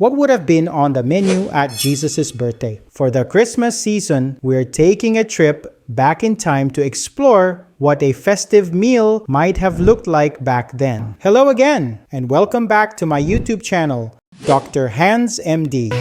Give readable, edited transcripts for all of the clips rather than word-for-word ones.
What would have been on the menu at Jesus' birthday? For the Christmas season, we're taking a trip back in time to explore what a festive meal might have looked like back then. Hello again, and welcome back to my YouTube channel, Dr. Hanz MD.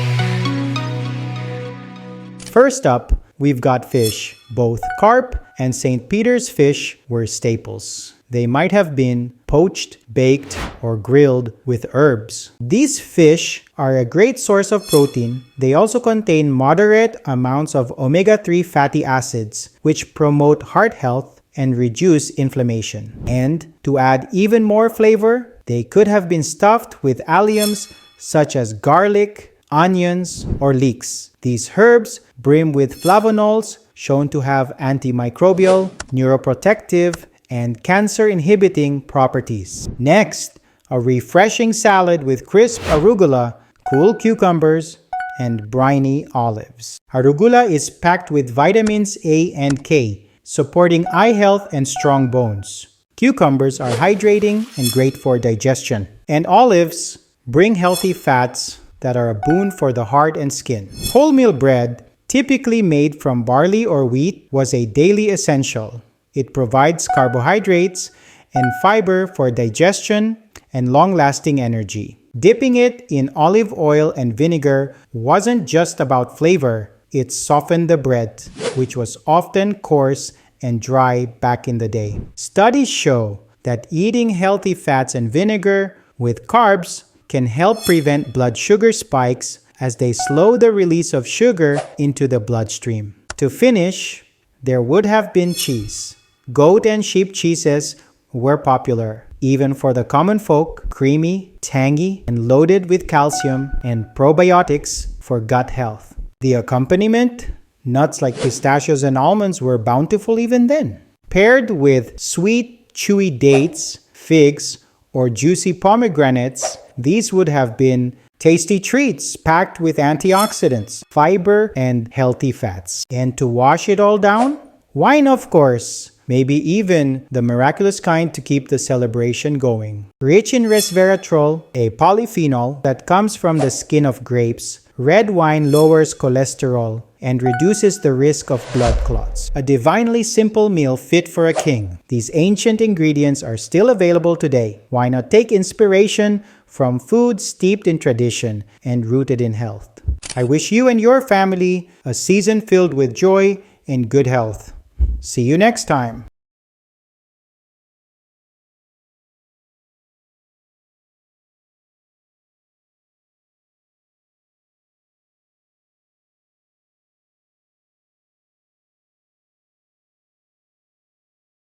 First up, we've got fish. Both carp and St. Peter's fish were staples. They might have been poached, baked, or grilled with herbs. These fish are a great source of protein. They also contain moderate amounts of omega-3 fatty acids, which promote heart health and reduce inflammation. And to add even more flavor, they could have been stuffed with alliums such as garlic, onions, or leeks. These herbs brim with flavonols shown to have antimicrobial, neuroprotective, and cancer-inhibiting properties. Next, a refreshing salad with crisp arugula, cool cucumbers, and briny olives. Arugula is packed with vitamins A and K, supporting eye health and strong bones. Cucumbers are hydrating and great for digestion. And olives bring healthy fats that are a boon for the heart and skin. Wholemeal bread, typically made from barley or wheat, was a daily essential. It provides carbohydrates and fiber for digestion and long-lasting energy. Dipping it in olive oil and vinegar wasn't just about flavor, it softened the bread, which was often coarse and dry back in the day. Studies show that eating healthy fats and vinegar with carbs can help prevent blood sugar spikes as they slow the release of sugar into the bloodstream. To finish, there would have been cheese. Goat and sheep cheeses were popular, even for the common folk, creamy, tangy, and loaded with calcium and probiotics for gut health. The accompaniment? Nuts like pistachios and almonds were bountiful even then. Paired with sweet, chewy dates, figs, or juicy pomegranates, these would have been tasty treats packed with antioxidants, fiber, and healthy fats. And to wash it all down? Wine, of course. Maybe even the miraculous kind to keep the celebration going. Rich in resveratrol, a polyphenol that comes from the skin of grapes, red wine lowers cholesterol and reduces the risk of blood clots. A divinely simple meal fit for a king. These ancient ingredients are still available today. Why not take inspiration from food steeped in tradition and rooted in health? I wish you and your family a season filled with joy and good health. See you next time.